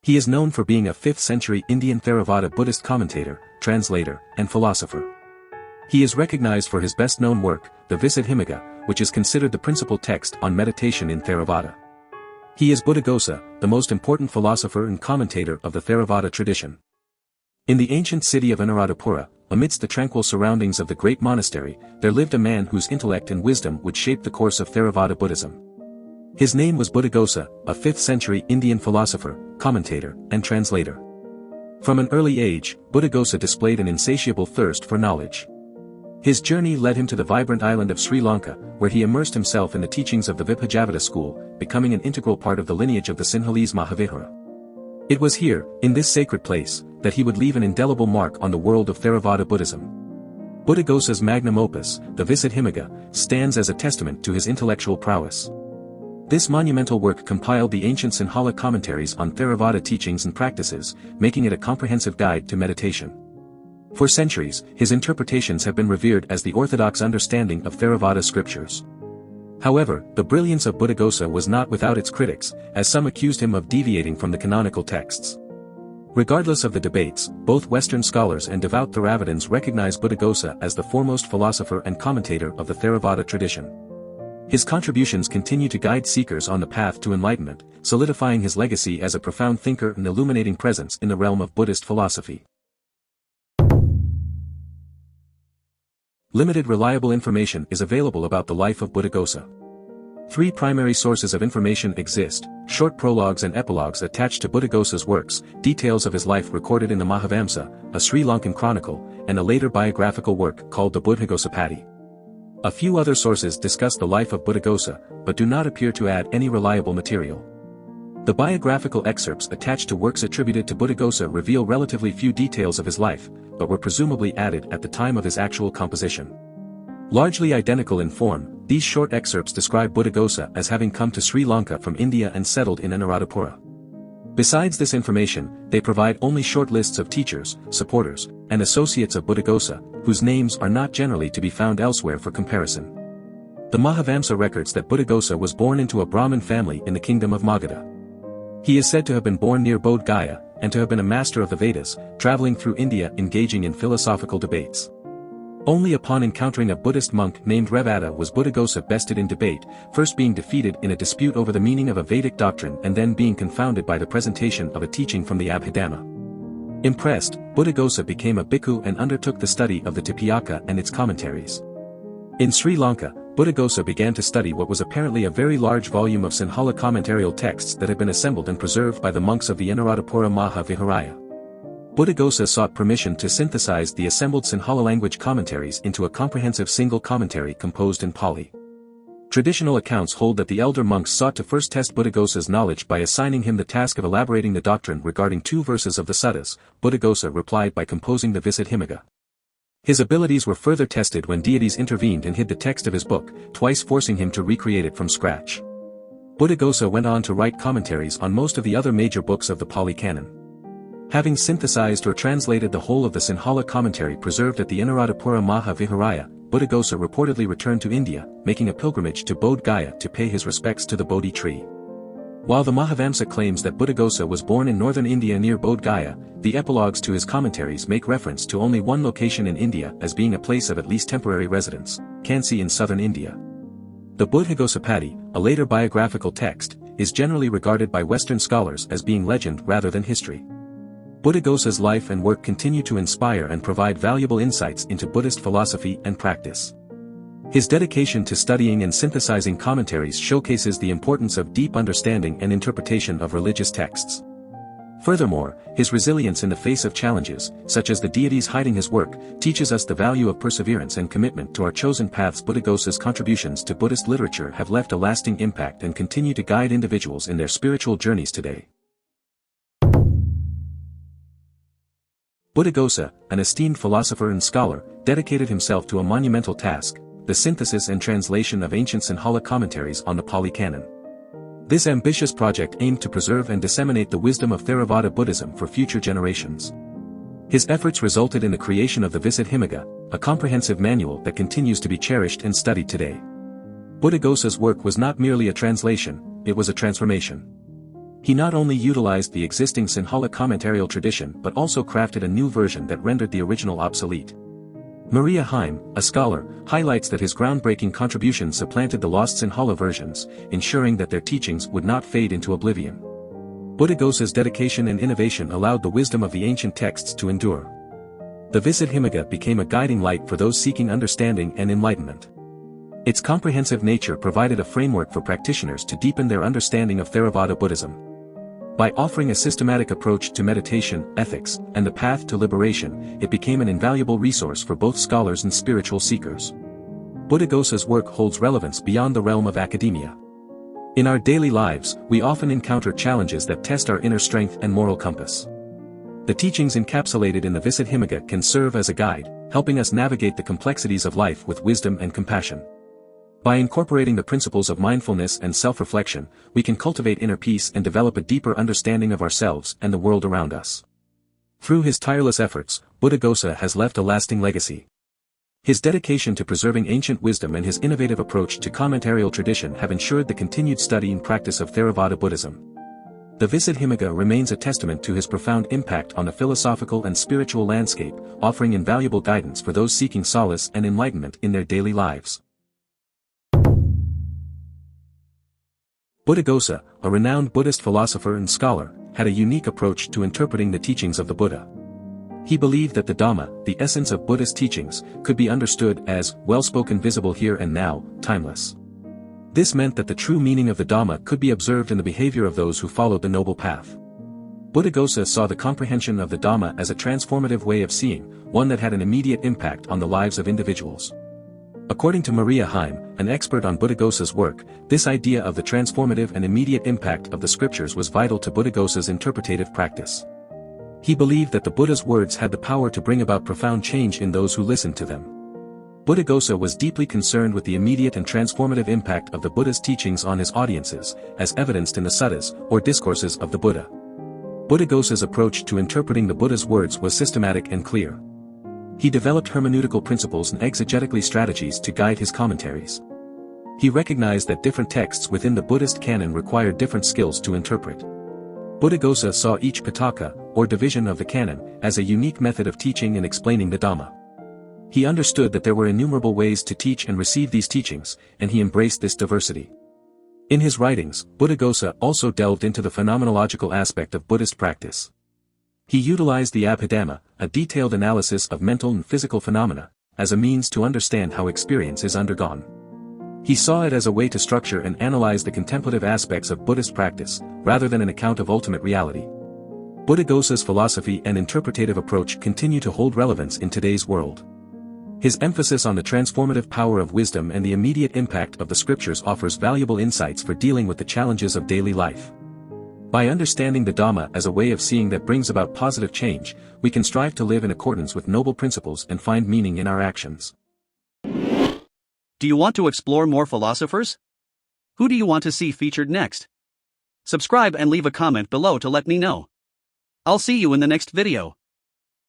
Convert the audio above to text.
He is known for being a 5th-century Indian Theravada Buddhist commentator, translator, and philosopher. He is recognized for his best-known work, the VISPHILOSOPHER, which is considered the principal text on meditation in Theravada. He is Buddhaghosa, the most important philosopher and commentator of the Theravada tradition. In the ancient city of Anurādhapura, amidst the tranquil surroundings of the Great Monastery, there lived a man whose intellect and wisdom would shape the course of Theravada Buddhism. His name was Buddhaghosa, a 5th-century Indian philosopher, commentator, and translator. From an early age, Buddhaghosa displayed an insatiable thirst for knowledge. His journey led him to the vibrant island of Sri Lanka, where he immersed himself in the teachings of the Buddhaghosa school, becoming an integral part of the lineage of the Sinhalese Mahavihara. It was here, in this sacred place, that he would leave an indelible mark on the world of Theravada Buddhism. Buddhaghosa's magnum opus, the VISPHILOSOPHER, stands as a testament to his intellectual prowess. This monumental work compiled the ancient Sinhala commentaries on Theravada teachings and practices, making it a comprehensive guide to meditation. For centuries, his interpretations have been revered as the orthodox understanding of Theravada scriptures. However, the brilliance of Buddhaghosa was not without its critics, as some accused him of deviating from the canonical texts. Regardless of the debates, both Western scholars and devout Theravadins recognize Buddhaghosa as the foremost philosopher and commentator of the Theravada tradition. His contributions continue to guide seekers on the path to enlightenment, solidifying his legacy as a profound thinker and illuminating presence in the realm of Buddhist philosophy. Limited reliable information is available about the life of Buddhaghosa. 3 primary sources of information exist: short prologues and epilogues attached to Buddhaghosa's works, details of his life recorded in the Mahavamsa, a Sri Lankan chronicle, and a later biographical work called the Buddhaghosa. A few other sources discuss the life of Buddhaghosa, but do not appear to add any reliable material. The biographical excerpts attached to works attributed to Buddhaghosa reveal relatively few details of his life, but were presumably added at the time of his actual composition. Largely identical in form, these short excerpts describe Buddhaghosa as having come to Sri Lanka from India and settled in Anurādhapura. Besides this information, they provide only short lists of teachers, supporters, and associates of Buddhaghosa, whose names are not generally to be found elsewhere for comparison. The Mahavamsa records that Buddhaghosa was born into a Brahmin family in the kingdom of Magadha. He is said to have been born near Bodh Gaya, and to have been a master of the Vedas, traveling through India engaging in philosophical debates. Only upon encountering a Buddhist monk named Revada was Buddhaghosa bested in debate, first being defeated in a dispute over the meaning of a Vedic doctrine and then being confounded by the presentation of a teaching from the Abhidhamma. Impressed, Buddhaghosa became a bhikkhu and undertook the study of the Tipitaka and its commentaries. In Sri Lanka, Buddhaghosa began to study what was apparently a very large volume of Sinhala commentarial texts that had been assembled and preserved by the monks of the Anurādhapura Mahaviharaya. Buddhaghosa sought permission to synthesize the assembled Sinhala language commentaries into a comprehensive single commentary composed in Pali. Traditional accounts hold that the elder monks sought to first test Buddhaghosa's knowledge by assigning him the task of elaborating the doctrine regarding 2 verses of the suttas. Buddhaghosa replied by composing the VISPHILOSOPHER. His abilities were further tested when deities intervened and hid the text of his book, twice forcing him to recreate it from scratch. Buddhaghosa went on to write commentaries on most of the other major books of the Pali canon. Having synthesized or translated the whole of the Sinhala commentary preserved at the Anurādhapura Mahaviharaya, Buddhaghosa reportedly returned to India, making a pilgrimage to Bodh Gaya to pay his respects to the Bodhi tree. While the Mahavamsa claims that Buddhaghosa was born in northern India near Bodh Gaya, the epilogues to his commentaries make reference to only one location in India as being a place of at least temporary residence, Kansi in southern India. The Buddhaghosa, a later biographical text, is generally regarded by Western scholars as being legend rather than history. Buddhaghosa's life and work continue to inspire and provide valuable insights into Buddhist philosophy and practice. His dedication to studying and synthesizing commentaries showcases the importance of deep understanding and interpretation of religious texts. Furthermore, his resilience in the face of challenges, such as the deities hiding his work, teaches us the value of perseverance and commitment to our chosen paths. Buddhaghosa's contributions to Buddhist literature have left a lasting impact and continue to guide individuals in their spiritual journeys today. Buddhaghosa, an esteemed philosopher and scholar, dedicated himself to a monumental task, the synthesis and translation of ancient Sinhala commentaries on the Pali canon. This ambitious project aimed to preserve and disseminate the wisdom of Theravada Buddhism for future generations. His efforts resulted in the creation of the VISPHILOSOPHER, a comprehensive manual that continues to be cherished and studied today. Buddhaghosa's work was not merely a translation, it was a transformation. He not only utilized the existing Sinhala commentarial tradition but also crafted a new version that rendered the original obsolete. Maria Heim, a scholar, highlights that his groundbreaking contributions supplanted the lost Sinhala versions, ensuring that their teachings would not fade into oblivion. Buddhaghosa's dedication and innovation allowed the wisdom of the ancient texts to endure. The VISPHILOSOPHER became a guiding light for those seeking understanding and enlightenment. Its comprehensive nature provided a framework for practitioners to deepen their understanding of Theravada Buddhism. By offering a systematic approach to meditation, ethics, and the path to liberation, it became an invaluable resource for both scholars and spiritual seekers. Buddhaghosa's work holds relevance beyond the realm of academia. In our daily lives, we often encounter challenges that test our inner strength and moral compass. The teachings encapsulated in the VISPHILOSOPHER can serve as a guide, helping us navigate the complexities of life with wisdom and compassion. By incorporating the principles of mindfulness and self-reflection, we can cultivate inner peace and develop a deeper understanding of ourselves and the world around us. Through his tireless efforts, Buddhaghosa has left a lasting legacy. His dedication to preserving ancient wisdom and his innovative approach to commentarial tradition have ensured the continued study and practice of Theravada Buddhism. The VISPHILOSOPHER remains a testament to his profound impact on the philosophical and spiritual landscape, offering invaluable guidance for those seeking solace and enlightenment in their daily lives. Buddhaghosa, a renowned Buddhist philosopher and scholar, had a unique approach to interpreting the teachings of the Buddha. He believed that the Dhamma, the essence of Buddhist teachings, could be understood as well-spoken, visible here and now, timeless. This meant that the true meaning of the Dhamma could be observed in the behavior of those who followed the noble path. Buddhaghosa saw the comprehension of the Dhamma as a transformative way of seeing, one that had an immediate impact on the lives of individuals. According to Maria Heim, an expert on Buddhaghosa's work, this idea of the transformative and immediate impact of the scriptures was vital to Buddhaghosa's interpretative practice. He believed that the Buddha's words had the power to bring about profound change in those who listened to them. Buddhaghosa was deeply concerned with the immediate and transformative impact of the Buddha's teachings on his audiences, as evidenced in the suttas, or discourses of the Buddha. Buddhaghosa's approach to interpreting the Buddha's words was systematic and clear. He developed hermeneutical principles and exegetically strategies to guide his commentaries. He recognized that different texts within the Buddhist canon required different skills to interpret. Buddhaghosa saw each pitaka, or division of the canon, as a unique method of teaching and explaining the Dhamma. He understood that there were innumerable ways to teach and receive these teachings, and he embraced this diversity. In his writings, Buddhaghosa also delved into the phenomenological aspect of Buddhist practice. He utilized the Abhidhamma, a detailed analysis of mental and physical phenomena, as a means to understand how experience is undergone. He saw it as a way to structure and analyze the contemplative aspects of Buddhist practice, rather than an account of ultimate reality. Buddhaghosa's philosophy and interpretative approach continue to hold relevance in today's world. His emphasis on the transformative power of wisdom and the immediate impact of the scriptures offers valuable insights for dealing with the challenges of daily life. By understanding the Dhamma as a way of seeing that brings about positive change, we can strive to live in accordance with noble principles and find meaning in our actions. Do you want to explore more philosophers? Who do you want to see featured next? Subscribe and leave a comment below to let me know. I'll see you in the next video.